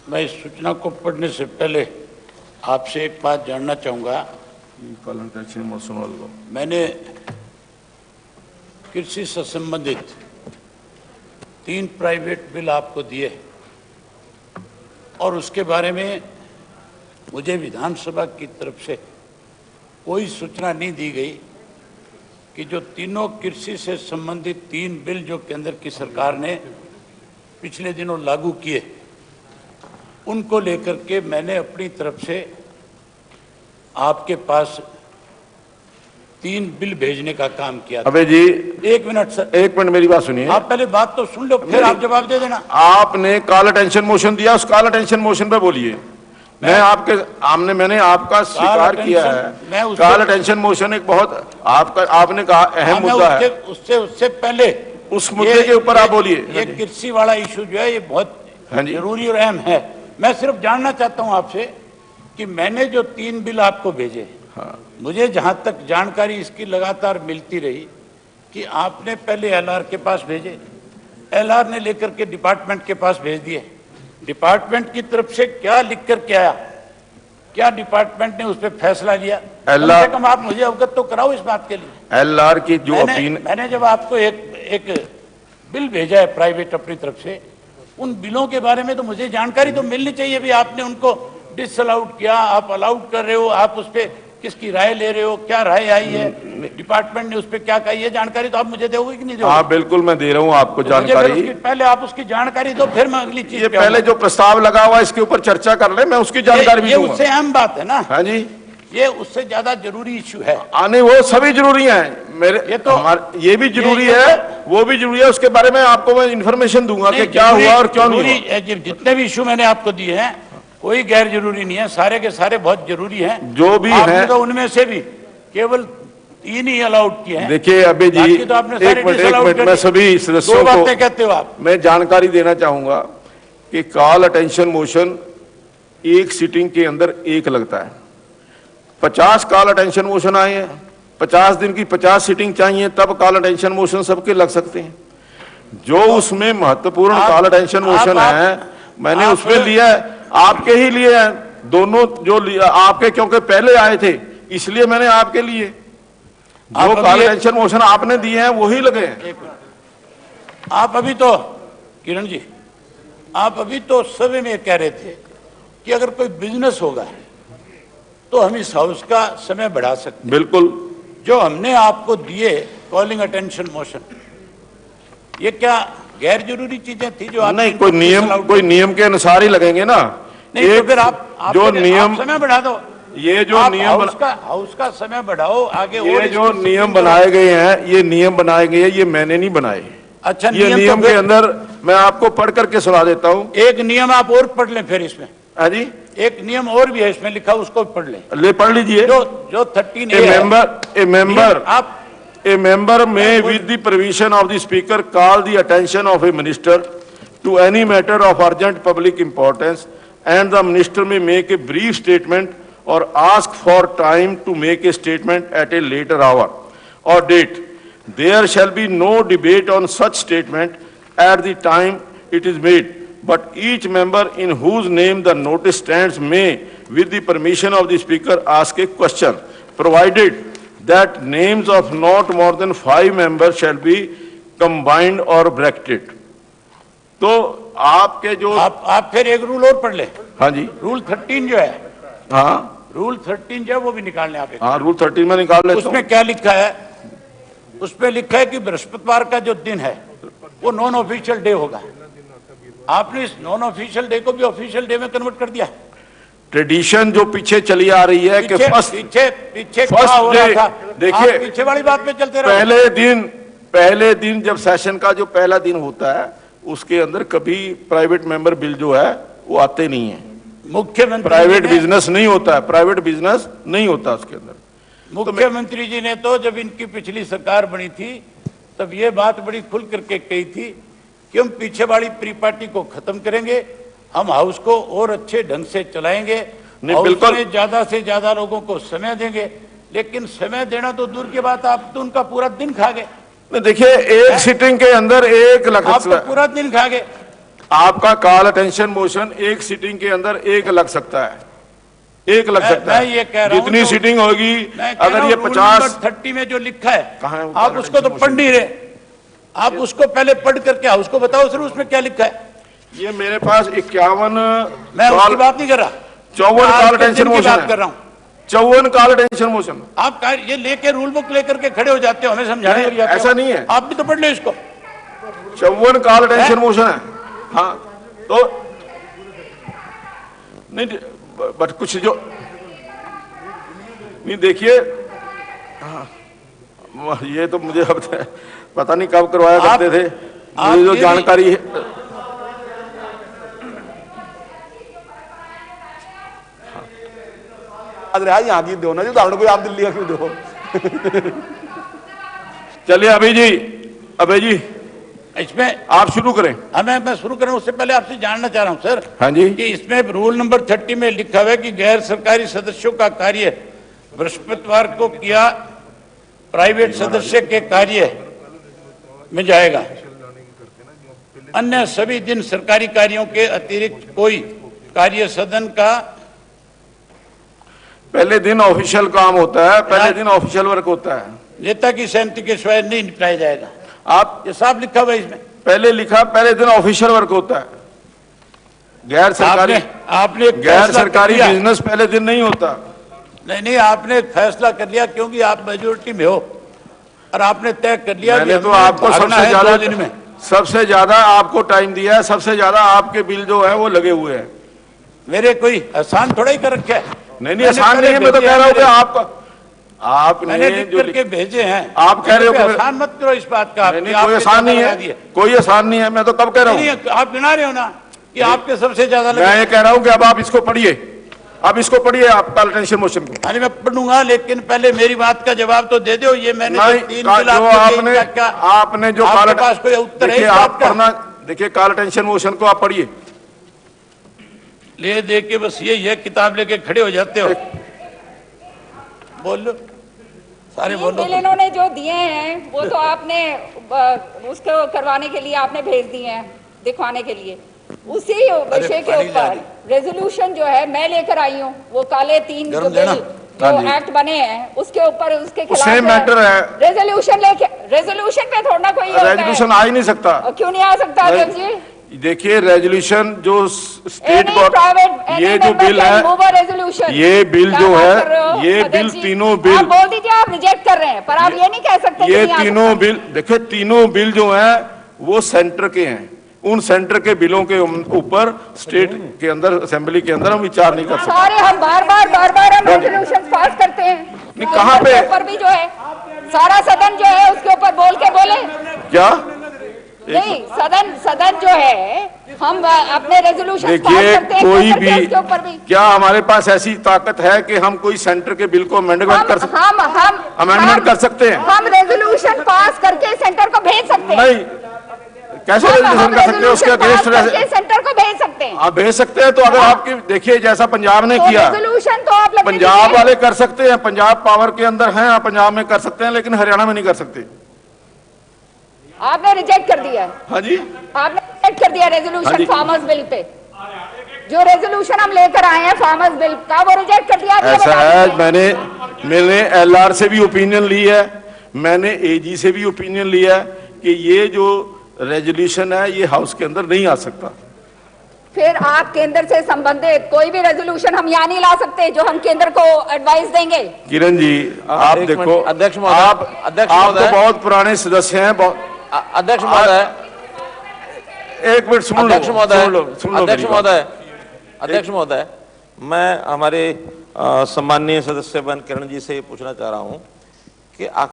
मैं इस सूचना को पढ़ने से पहले आपसे एक बात जानना चाहूँगा। मैंने कृषि से संबंधित 3 प्राइवेट बिल आपको दिए और उसके बारे में मुझे विधानसभा की तरफ से कोई सूचना नहीं दी गई कि जो तीनों कृषि से संबंधित 3 बिल जो केंद्र की सरकार ने पिछले दिनों लागू किए, उनको लेकर के मैंने अपनी तरफ से आपके पास 3 बिल भेजने का काम किया। अबे जी, एक मिनट सर, एक मिनट मेरी बात सुनिए। आप पहले बात तो सुन लो, फिर आप जवाब दे देना। आपने कॉल अटेंशन मोशन दिया, उस कॉल अटेंशन मोशन पे बोलिए। मैंने आपका स्वीकार किया है। कॉल अटेंशन मोशन एक बहुत आपने कहा अहम मुद्दा है। उससे पहले उस मुद्दे के ऊपर आप बोलिए। ये कृषि वाला इशू जो है ये बहुत जरूरी और अहम है। मैं सिर्फ जानना चाहता हूं आपसे कि मैंने जो 3 बिल आपको भेजे, मुझे जहां तक जानकारी इसकी लगातार मिलती रही कि आपने पहले एलआर के पास भेजे, एलआर ने लेकर के डिपार्टमेंट के पास भेज दिए। डिपार्टमेंट की तरफ से क्या लिख कर के आया, क्या डिपार्टमेंट ने उस पर फैसला लिया, कम से कम आप मुझे अवगत तो कराओ इस बात के लिए। एलआर की जो मैंने जब आपको एक बिल भेजा है प्राइवेट अपनी तरफ से, उन बिलों के बारे में तो मुझे जानकारी तो मिलनी चाहिए। भी आपने उनको डिसअलाउड किया, आप अलाउड कर रहे हो, आप उस पर किसकी राय ले रहे हो, क्या राय आई है, डिपार्टमेंट ने उस पर क्या कहा, ये जानकारी तो आप मुझे दोगे कि नहीं दोगे? हाँ बिल्कुल, मैं दे रहा हूँ आपको जानकारी। पहले आप उसकी जानकारी दो, फिर मैं अगली चीज। ये पहले जो प्रस्ताव लगा हुआ इसके ऊपर चर्चा कर ले, मैं उसकी जानकारी भी दूंगा। उससे अहम बात है ना। हाँ जी, ये उससे ज्यादा जरूरी इश्यू है। आने वो सभी जरूरी हैं मेरे, ये तो ये भी जरूरी है, वो भी जरूरी है। उसके बारे में आपको मैं इंफॉर्मेशन दूंगा कि क्या हुआ और क्यों नहीं हुआ। जितने भी इशू मैंने आपको दिए हैं कोई गैर जरूरी नहीं है, सारे के सारे बहुत जरूरी हैं। जो भी है तो उनमें से भी केवल 3 ही अलाउड किए हैं। देखिए अबे जी, तो आपने एक मिनट मैं सभी सदस्यों को कहते हो आप, मैं जानकारी देना चाहूंगा कि कॉल अटेंशन मोशन एक सीटिंग के अंदर एक लगता है। 50 कॉल अटेंशन मोशन आए हैं, 50 दिन की 50 सीटिंग चाहिए, तब कॉल अटेंशन मोशन सबके लग सकते हैं। जो उसमें महत्वपूर्ण कॉल अटेंशन मोशन है मैंने उसमें लिया है, आपके ही लिए हैं दोनों। जो आपके क्योंकि पहले आए थे इसलिए मैंने आपके लिए जो कॉल अटेंशन मोशन आपने दिए हैं वही लगे हैं। आप अभी तो किरण जी, आप अभी तो सभी में कह रहे थे कि अगर कोई बिजनेस होगा तो हम इस हाउस का समय बढ़ा सकते हैं। बिल्कुल, जो हमने आपको दिए कॉलिंग अटेंशन मोशन, ये क्या गैर जरूरी चीजें थी जो नहीं? कोई नियम के अनुसार ही लगेंगे ना। नहीं तो फिर आप जो नियम समय बढ़ा दो। ये जो नियम हाउस का समय बढ़ाओ आगे। ये जो नियम बनाए गए हैं, ये नियम बनाए गए हैं, ये मैंने नहीं बनाए। अच्छा, ये नियम के अंदर मैं आपको पढ़ करके सुना देता हूँ। एक नियम आप और पढ़ लें फिर इसमें। हाँ जी, एक नियम और भी है इसमें लिखा, उसको पढ़ लें। ले पढ़ लीजिए। जो 13 आप A member may, with the permission of the speaker, call the attention of a minister to any matter of urgent public importance, and the minister may make a brief statement or ask for time to make a statement at a later hour or date. There shall be no debate on such statement at the time it is made, but each member in whose name the notice stands may, with the permission of the speaker, ask a question, provided that names of not more than 5 members shall be combined or bracketed. तो आपके जो आप फिर एक rule और पढ़ ले। हाँ जी, रूल 13 जो है, हाँ रूल 13 जो है वो भी निकाल लें आप। हाँ, रूल 13 में निकाल लेता हूं। उसमें क्या लिखा है? उसमें लिखा है कि बृहस्पतिवार का जो दिन है वो नॉन ऑफिशियल डे होगा। आपने इस नॉन ऑफिशियल डे को भी ऑफिशियल डे में कन्वर्ट कर दिया। ट्रेडिशन जो पीछे चली आ रही है कि पीछे क्या हो रहा था? देखिए, पीछे वाली बात पे चलते रहे। पहले दिन जब सेशन का जो पहला दिन होता है उसके अंदर कभी प्राइवेट मेंबर बिल जो है वो आते नहीं है। मुख्यमंत्री प्राइवेट बिजनेस नहीं होता है, प्राइवेट बिजनेस नहीं होता उसके अंदर। मुख्यमंत्री जी ने तो जब इनकी पिछली सरकार बनी थी तब ये बात बड़ी खुल करके कही थी कि हम पीछे वाली प्री पार्टी को खत्म करेंगे, हम हाउस को और अच्छे ढंग से चलाएंगे, हाउस में ज्यादा से ज्यादा लोगों को समय देंगे। लेकिन समय देना तो दूर की बात, आप तो उनका पूरा दिन खा गए। देखिए, एक सीटिंग के अंदर 1 लाख आप तो पूरा दिन खा गए। आपका कॉल अटेंशन मोशन एक सिटिंग के अंदर एक लग सकता है, एक लग सकता मैं ये कह है। रहा हूं जितनी तो- सीटिंग होगी, अगर ये 50 30 में जो लिखा है, कहाँ है? आप उसको तो पढ़ नहीं रहे। आप उसको पहले पढ़ करके आओ, उसको बताओ सर उसमें क्या लिखा है। ये मेरे पास 51 मैं उसकी बात नहीं कर रहा, 54 आज कॉल के दिन अटेंशन की मोशन बात है। कर रहा हूं। 54 कॉल अटेंशन मोशन। आप ये लेके रूल बुक लेकर के खड़े हो जाते हो, हमें समझाने लग जाते हो। ऐसा नहीं है। आप भी तो पढ़ लो इसको। 54 कॉल अटेंशन मोशन है। हाँ, तो नहीं, बट कुछ जो नहीं, देखिए, हाँ, ये तो मुझे अब पता नहीं कब करवाया करते थे, मुझे जो जानकारी है। यहाँ की दो ना जो धारण कोई आप दिल्ली का क्यों दो। चलिए अभय जी इसमें आप शुरू करें। मैं शुरू करूं उससे पहले आपसे जानना चाह रहा हूं सर। हाँ जी। कि इसमें रूल नंबर 30 में लिखा हुआ है कि गैर सरकारी सदस्यों का कार्य बृहस्पतिवार को किया प्राइवेट सदस्य के कार्य में जाएगा। अन्य सभी दिन सरकारी कार्यों के अतिरिक्त कोई कार्य सदन का पहले दिन ऑफिशियल काम होता है, पहले दिन ऑफिशियल वर्क होता है, नेता की सहमति के सिवाय नहीं निपटाया जाएगा। आप ये साफ लिखा हुआ है इसमें। पहले लिखा पहले दिन ऑफिशियल वर्क होता है, गैर सरकारी आपने गैर सरकारी बिजनेस पहले दिन नहीं होता। नहीं, आपने फैसला कर लिया क्योंकि आप मेजोरिटी में हो और आपने तय कर लिया। मैंने तो आपको सबसे ज्यादा आपको टाइम दिया है, सबसे ज्यादा आपके बिल जो है वो लगे हुए हैं। मेरे कोई आसान थोड़ा ही कर रखा है। नहीं, आसान नहीं है। मैं तो कह रहा हूँ कि आपने लिख करके भेजे हैं। आप कह रहे हो कि आसान मत करो इस बात का। नहीं, कोई आसान नहीं है, कोई आसान नहीं है। मैं तो कब कह रहा हूँ, आप गिना रहे हो ना कि आपके सबसे ज्यादा मैं ये कह रहा हूँ कि अब आप इसको पढ़िए, अब इसको पढ़िए आप कॉल अटेंशन मोशन को। अरे मैं पढ़ूंगा, लेकिन पहले मेरी बात का जवाब तो दे दो। ये मैंने आपने जो आपके पास कोई उत्तर है आप पढ़ना, देखिए कॉल अटेंशन मोशन को आप पढ़िए। ले दे के बस ये किताब लेके खड़े हो जाते हो। बोल लो सारे बोलो। बिल इन्होंने जो दिए हैं वो तो आपने उसको करवाने के लिए आपने भेज दिए हैं, दिखवाने के लिए। उसी विषय के ऊपर रेजोल्यूशन जो है मैं लेकर आई हूँ, वो काले 3 जो बिल जो एक्ट बने हैं उसके ऊपर, उसके खिलाफ मैटर है। रेजोल्यूशन पे थोड़ा कोई रेजोल्यूशन आ ही नहीं सकता। क्यों नहीं आ सकता अध्यक्ष जी? देखिए रेजोल्यूशन जो स्टेट ये जो बिल है, रेजोल्यूशन ये बिल जो है, ये बिल तीनों बिल आप बोल दीजिए आप रिजेक्ट कर रहे हैं, पर आप ये नहीं कह सकते ये तीनों बिल, देखिए तीनों बिल जो हैं वो सेंटर के हैं। उन सेंटर के बिलों के ऊपर स्टेट के अंदर, असेंबली के अंदर हम विचार नहीं कर सकते। सारे हम बार बार हम रेजोल्यूशन पास करते हैं। कहाँ पे ऊपर भी जो है सारा सदन जो है उसके ऊपर बोल के बोले क्या नहीं, सदन जो है हम अपने रेजोल्यूशन देखिए कोई भी क्या हमारे पास ऐसी ताकत है कि हम कोई सेंटर के बिल को अमेंडमेंट कर सकते हैं? हम अमेंडमेंट कर सकते हैं। हम रेजोल्यूशन पास करके सेंटर को भेज सकते हैं। नहीं, कैसे रेजोल्यूशन कर सकते हैं? उसके अगेंस्ट सेंटर को भेज सकते हैं। आप भेज सकते हैं। तो अगर आपकी देखिए जैसा पंजाब ने किया, रेजोल्यूशन तो आप पंजाब वाले कर सकते हैं, पंजाब पावर के अंदर हैं, आप पंजाब में कर सकते हैं, लेकिन हरियाणा में नहीं कर सकते। आपने रिजेक्ट कर दिया है। हाँ जी, आपने रिजेक्ट कर दिया रेजोल्यूशन फार्मर्स बिल पे। जो रेजोल्यूशन हम लेकर आए हैं फार्मर्स बिल का, वो रिजेक्ट कर दिया। ऐसा है, मैंने एलआर से भी ओपिनियन ली है, मैंने एजी से भी ओपिनियन लिया है कि ये जो रेजोल्यूशन है ये हाउस के अंदर नहीं आ सकता। फिर आप केंद्र से संबंधित कोई भी रेजोल्यूशन हम यहाँ नहीं ला सकते जो हम केंद्र को एडवाइस देंगे। किरण जी आप देखो, अध्यक्ष आप तो बहुत पुराने सदस्य हैं। अध्यक्ष महोदय, एक मिनट सुन लो। अध्यक्ष महोदय, मैं हमारे सम्माननीय सदस्य बन किरण जी से पूछना चाह रहा हूं कि